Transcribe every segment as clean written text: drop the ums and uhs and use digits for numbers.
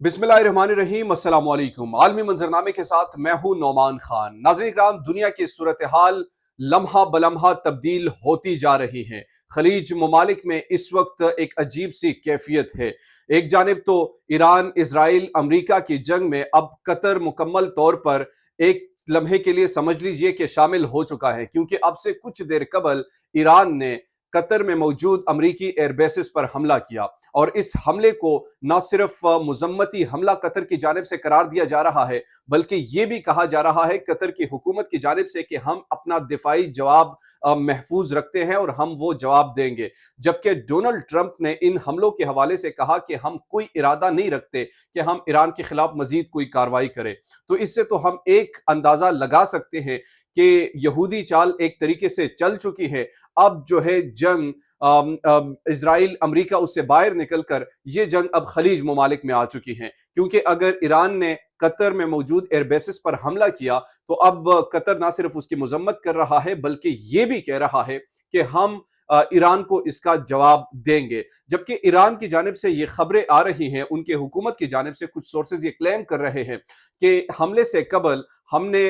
बिस्मिल्लाहिर्रहमानिर्रहीम, अस्सलाम वालेकुम। आलमी मंजरनामे के साथ मैं हूं नौमान खान। नाज़रीन इकराम, दुनिया की सूरत हाल लम्हा बलम्हा तब्दील होती जा रही है। खलीज ममालिक में इस वक्त एक अजीब सी कैफियत है। एक जानिब तो ईरान इसराइल अमरीका की जंग में अब कतर मुकम्मल तौर पर एक लम्हे के लिए समझ लीजिए कि शामिल हो चुका है, क्योंकि अब से कुछ देर कबल ईरान ने कतर में मौजूद अमरीकी एयरबेसिस पर हमला किया, और इस हमले को न सिर्फ मुजम्मती हमला कतर की जानिब से करार दिया जा रहा है, बल्कि ये भी कहा जा रहा है कतर की हुकूमत की जानिब से कि हम अपना दिफाई जवाब महफूज रखते हैं और हम वो जवाब देंगे। जबकि डोनाल्ड ट्रंप ने इन हमलों के हवाले से कहा कि हम कोई इरादा नहीं रखते कि हम ईरान के खिलाफ मजीद कोई कार्रवाई करें। तो इससे तो हम एक अंदाजा लगा सकते हैं कि यहूदी चाल एक तरीके से चल चुकी है। अब जो है जंग इसराइल अमरीका उससे बाहर निकलकर ये जंग अब खलीज ममालिक में आ चुकी है, क्योंकि अगर ईरान ने कतर में मौजूद एयरबेसिस पर हमला किया तो अब कतर ना सिर्फ उसकी मजम्मत कर रहा है, बल्कि ये भी कह रहा है कि हम ईरान को इसका जवाब देंगे। जबकि ईरान की जानिब से ये खबरें आ रही हैं, उनके हुकूमत की जानिब से कुछ सोर्सेज ये क्लेम कर रहे हैं कि हमले से कबल हमने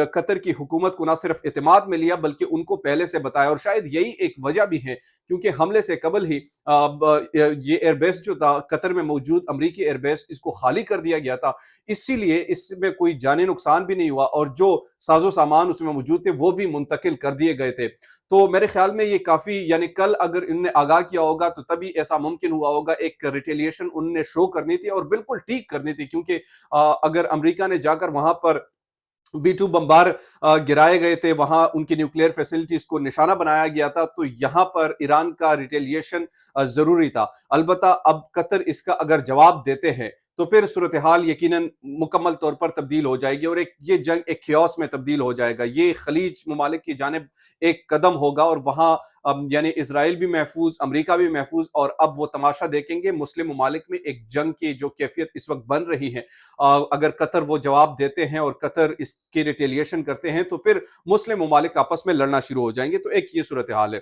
कतर की हुकूमत को ना सिर्फ एतमाद में लिया, बल्कि उनको पहले से बताया। और शायद यही एक वजह भी है, क्योंकि हमले से कबल ही ये एयरबेस जो था कतर में मौजूद अमरीकी एयरबेस, इसको खाली कर दिया गया था। इसीलिए इसमें कोई जानी नुकसान भी नहीं हुआ, और जो साजो सामान उसमें मौजूद थे वो भी मुंतकिल कर दिए गए थे। तो मेरे ख्याल में ये काफी, यानी कल अगर इनने आगाह किया होगा तो तभी ऐसा मुमकिन हुआ होगा। एक रिटेलिएशन उनने शो करनी थी और बिल्कुल ठीक करनी थी, क्योंकि अगर अमेरिका ने जाकर वहां पर B2 बम्बार गिराए गए थे, वहां उनकी न्यूक्लियर फैसिलिटीज को निशाना बनाया गया था, तो यहां पर ईरान का रिटेलिएशन जरूरी था। अलबत्ता अब कतर इसका अगर जवाब देते हैं तो फिर सूरत हाल यकीनन मुकम्मल तौर पर तब्दील हो जाएगी, और एक ये जंग एक खियास में तब्दील हो जाएगा। ये खलीज ममालिक की जानिब एक कदम होगा, और वहां यानी इसराइल भी महफूज, अमरीका भी महफूज, और अब वो तमाशा देखेंगे मुस्लिम ममालिक में एक जंग की जो कैफियत इस वक्त बन रही है। अगर कतर वो जवाब देते हैं और कतर इसकी रिटेलिएशन करते हैं तो फिर मुस्लिम ममालिक आपस में लड़ना शुरू हो जाएंगे। तो एक ये सूरत हाल है।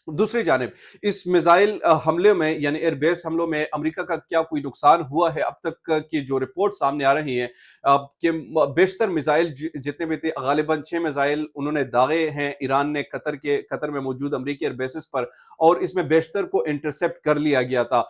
दूसरी जानिब इस मिसाइल हमले में, यानी एयरबेस हमलों में अमेरिका का क्या कोई नुकसान हुआ है? अब तक की जो रिपोर्ट सामने आ रही है कि बेशतर मिसाइल जितने भी थे, गालिबन 6 मिसाइल उन्होंने दागे हैं ईरान ने कतर में मौजूद अमेरिकी एयरबेसिस पर, और इसमें बेशतर को इंटरसेप्ट कर लिया गया था।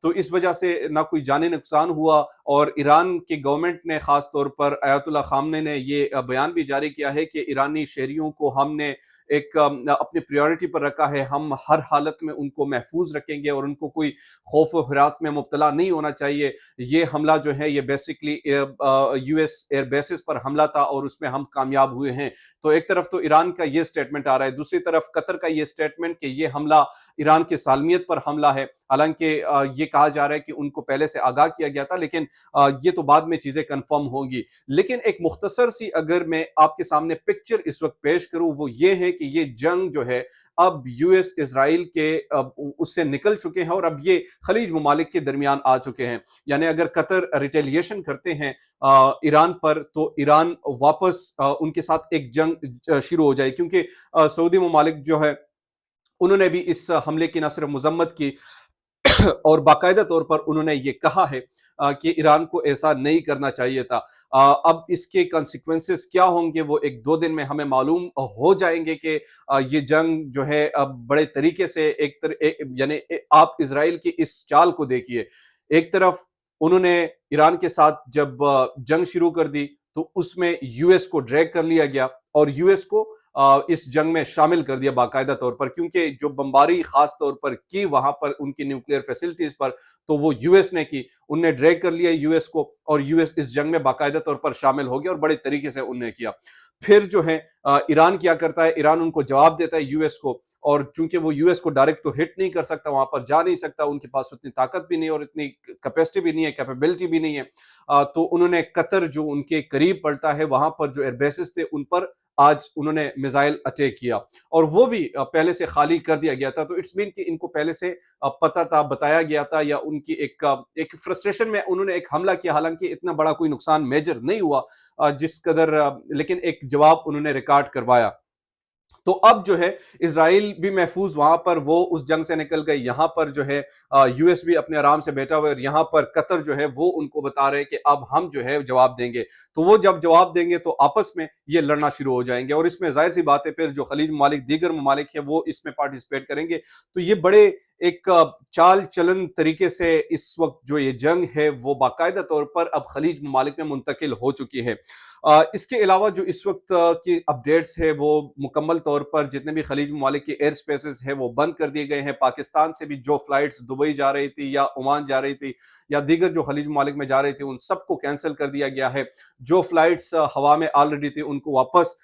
तो इस वजह से ना कोई जानी नुकसान हुआ, और ईरान की गवर्नमेंट ने खास तौर पर आयतुल्ला खामने ने ये बयान भी जारी किया है कि ईरानी शहरियों को हमने एक अपनी प्रायोरिटी पर रखा है, हम हर हालत में उनको महफूज रखेंगे और उनको कोई खौफ व हिरास में मुब्तला नहीं होना चाहिए। ये हमला जो है ये बेसिकली यूएस एयरबेसिस पर हमला था, और उसमें हम कामयाब हुए हैं। तो एक तरफ तो ईरान का ये स्टेटमेंट आ रहा है, दूसरी तरफ कतर का ये स्टेटमेंट कि ये हमला ईरान की सालमियत पर हमला है। हालांकि ये कहा जा रहा है कि उनको पहले से आगाह किया गया था, लेकिन ये तो बाद में चीजें कंफर्म होंगी। लेकिन एक मुख्तसर सी अगर मैं आपके सामने पिक्चर इस वक्त पेश करूं, वो ये है कि ये जंग जो है अब यूएस इसराइल के उससे निकल चुके हैं, और अब ये खलीज ममालिक के दरमियान आ चुके हैं। यानी अगर कतर रिटेलिएशन करते हैं ईरान पर, तो ईरान वापस उनके साथ एक जंग शुरू हो जाए, क्योंकि सऊदी ममालिक जो है उन्होंने भी इस हमले की न सिर्फ मजम्मत की और बाकायदा तौर पर उन्होंने ये कहा है कि ईरान को ऐसा नहीं करना चाहिए था। अब इसके कॉन्सिक्वेंसेस क्या होंगे वो एक दो दिन में हमें मालूम हो जाएंगे कि ये जंग जो है अब बड़े तरीके से यानी आप इसराइल की इस चाल को देखिए। एक तरफ उन्होंने ईरान के साथ जब जंग शुरू कर दी तो उसमें यूएस को ड्रैग कर लिया गया, और यूएस को इस जंग में शामिल कर दिया बाकायदा तौर पर, क्योंकि जो बमबारी खास तौर पर की वहां पर उनकी न्यूक्लियर फैसिलिटीज पर, तो वो यूएस ने की। उनने ड्रैग कर लिया यूएस को, और यूएस इस जंग में बाकायदा तौर पर शामिल हो गया, और बड़े तरीके से उनने किया। फिर जो है ईरान क्या करता है, ईरान उनको जवाब देता है यूएस को, और चूंकि वो यूएस को डायरेक्ट तो हिट नहीं कर सकता, वहां पर जा नहीं सकता, उनके पास उतनी ताकत भी नहीं और इतनी कैपेसिटी भी नहीं है, कैपेबिलिटी भी नहीं है। तो उन्होंने कतर जो उनके करीब पड़ता है, वहां पर जो एयरबेसिस थे उन पर आज उन्होंने मिसाइल अटैक किया, और वो भी पहले से खाली कर दिया गया था। तो इट्स मीन कि इनको पहले से पता था, बताया गया था, या उनकी एक फ्रस्ट्रेशन में उन्होंने एक हमला किया। हालांकि इतना बड़ा कोई नुकसान मेजर नहीं हुआ जिस कदर, लेकिन एक जवाब उन्होंने रिकॉर्ड करवाया। تو اب جو ہے اسرائیل بھی محفوظ وہاں پر وہ اس جنگ سے نکل گئے، یہاں پر جو ہے یو ایس بھی اپنے آرام سے بیٹھا ہوا ہے، اور یہاں پر قطر جو ہے وہ ان کو بتا رہے ہیں کہ اب ہم جو ہے جواب دیں گے۔ تو وہ جب جواب دیں گے تو آپس میں یہ لڑنا شروع ہو جائیں گے، اور اس میں ظاہر سی بات ہے پھر جو خلیج ممالک دیگر ممالک ہیں وہ اس میں پارٹیسپیٹ کریں گے۔ تو یہ بڑے ایک چال چلن طریقے سے اس وقت جو یہ جنگ ہے وہ باقاعدہ طور پر اب خلیج ممالک میں منتقل ہو چکی ہے۔ اس کے علاوہ جو اس وقت کی اپڈیٹس ہے وہ مکمل طور پر جتنے بھی خلیج ممالک کے ایئر سپیسز ہیں وہ بند کر دیے گئے ہیں۔ پاکستان سے بھی جو فلائٹس دبئی جا رہی تھی یا عمان جا رہی تھی یا دیگر جو خلیج ممالک میں جا رہی تھی ان سب کو کینسل کر دیا گیا ہے۔ جو فلائٹس ہوا میں آلریڈی تھی ان کو واپس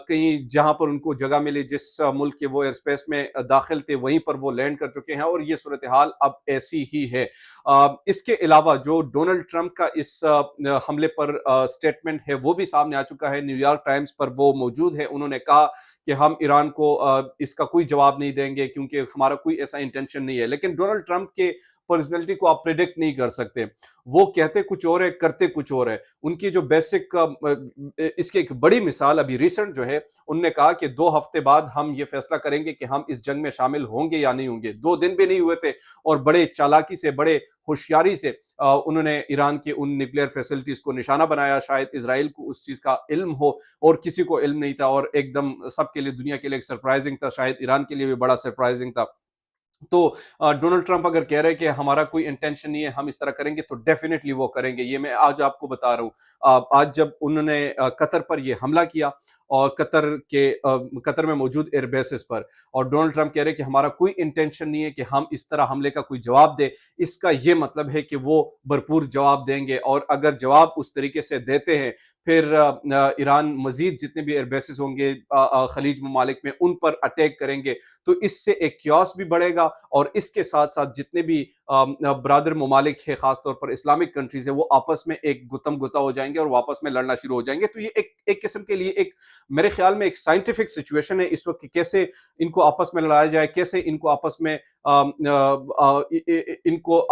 کہیں جہاں پر ان کو جگہ ملی، جس ملک کے وہ ایئر سپیس میں داخل تھے وہیں پر وہ لینڈ کر چکے ہیں، اور یہ صورتحال اب ایسی ہی ہے۔ اس کے علاوہ جو ڈونلڈ ٹرمپ کا اس حملے پر سٹیٹمنٹ ہے وہ بھی سامنے آ چکا ہے، نیو یارک ٹائمز پر وہ موجود ہے۔ انہوں نے کہا کہ ہم ایران کو اس کا کوئی جواب نہیں دیں گے کیونکہ ہمارا کوئی ایسا انٹینشن نہیں ہے۔ لیکن ڈونلڈ ٹرمپ کے پرسنالٹی کو آپ پریڈکٹ نہیں کر سکتے، وہ کہتے کچھ اور ہے کرتے کچھ اور ہے۔ ان کی جو بیسک اس کی ایک بڑی مثال ابھی ریسنٹ جو ہے، انہوں نے کہا کہ 2 ہفتے بعد ہم یہ فیصلہ کریں گے کہ ہم اس جنگ میں شامل ہوں گے یا نہیں ہوں گے۔ 2 دن بھی نہیں ہوئے تھے اور بڑے چالاکی سے بڑے ہوشیاری سے انہوں نے ایران کے ان نیوکلیئر فیسلٹیز کو نشانہ بنایا۔ شاید اسرائیل کو اس چیز کا علم ہو اور کسی کو علم نہیں تھا، اور ایک دم سب کے لیے دنیا کے لیے ایک سرپرائزنگ تھا، شاید ایران کے لیے بھی بڑا سرپرائزنگ تھا۔ تو ڈونلڈ ٹرمپ اگر کہہ رہے کہ ہمارا کوئی انٹینشن نہیں ہے ہم اس طرح کریں گے تو ڈیفینیٹلی وہ کریں گے۔ یہ میں آج آپ کو بتا رہا ہوں، آج جب انہوں نے قطر پر یہ حملہ کیا اور قطر میں موجود ایئر بیسز پر، اور ڈونلڈ ٹرمپ کہہ رہے کہ ہمارا کوئی انٹینشن نہیں ہے کہ ہم اس طرح حملے کا کوئی جواب دیں، اس کا یہ مطلب ہے کہ وہ بھرپور جواب دیں گے، اور اگر جواب اس طریقے سے دیتے ہیں پھر ایران مزید جتنے بھی ایئر بیسز ہوں گے خلیج ممالک میں ان پر اٹیک کریں گے، تو اس سے ایک کیوس بھی بڑھے گا، اور اس کے ساتھ ساتھ جتنے بھی برادر ممالک ہے خاص طور پر اسلامک کنٹریز ہے وہ آپس میں ایک گتم گتا ہو جائیں گے اور واپس میں لڑنا شروع ہو جائیں گے۔ تو یہ ایک قسم کے لیے ایک میرے خیال میں ایک سائنٹیفک سچویشن ہے اس وقت کہ کیسے ان کو آپس میں لڑایا جائے، کیسے ان کو آپس میں ان کو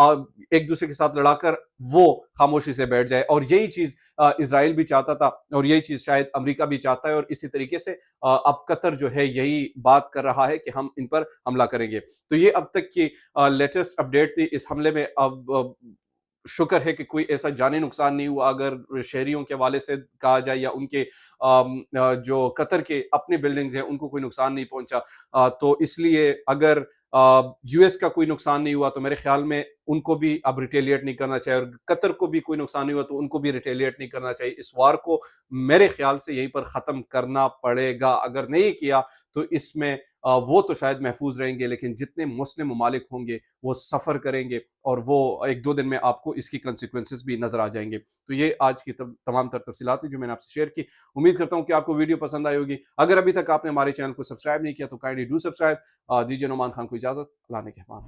ایک دوسرے کے ساتھ لڑا کر وہ خاموشی سے بیٹھ جائے، اور یہی چیز اسرائیل بھی چاہتا تھا اور یہی چیز شاید امریکہ بھی چاہتا ہے، اور اسی طریقے سے اب قطر جو ہے یہی بات کر رہا ہے کہ ہم ان پر حملہ کریں گے۔ تو یہ اب تک کی لیٹسٹ اپڈیٹ تھی اس حملے میں۔ اب شکر ہے کہ کوئی ایسا جانی نقصان نہیں ہوا، اگر شہریوں کے حوالے سے کہا جائے یا ان کے جو قطر کے اپنے بلڈنگز ہیں ان کو کوئی نقصان نہیں پہنچا، تو اس لیے اگر یو ایس کا کوئی نقصان نہیں ہوا تو میرے خیال میں ان کو بھی اب ریٹیلیٹ نہیں کرنا چاہیے، اور قطر کو بھی کوئی نقصان نہیں ہوا تو ان کو بھی ریٹیلیٹ نہیں کرنا چاہیے۔ اس وار کو میرے خیال سے یہیں پر ختم کرنا پڑے گا، اگر نہیں کیا تو اس میں وہ تو شاید محفوظ رہیں گے لیکن جتنے مسلم ممالک ہوں گے وہ سفر کریں گے، اور وہ 1-2 دن میں آپ کو اس کی کنسیکوینسز بھی نظر آ جائیں گے۔ تو یہ آج کی تمام تر تفصیلات ہیں جو میں نے آپ سے شیئر کی۔ امید کرتا ہوں کہ آپ کو ویڈیو پسند آئی ہوگی۔ اگر ابھی تک آپ نے ہمارے چینل کو سبسکرائب نہیں کیا تو کائنڈلی ڈو سبسکرائب۔ دیجیے نعمان خان کو اجازت، اللہ نے کہا۔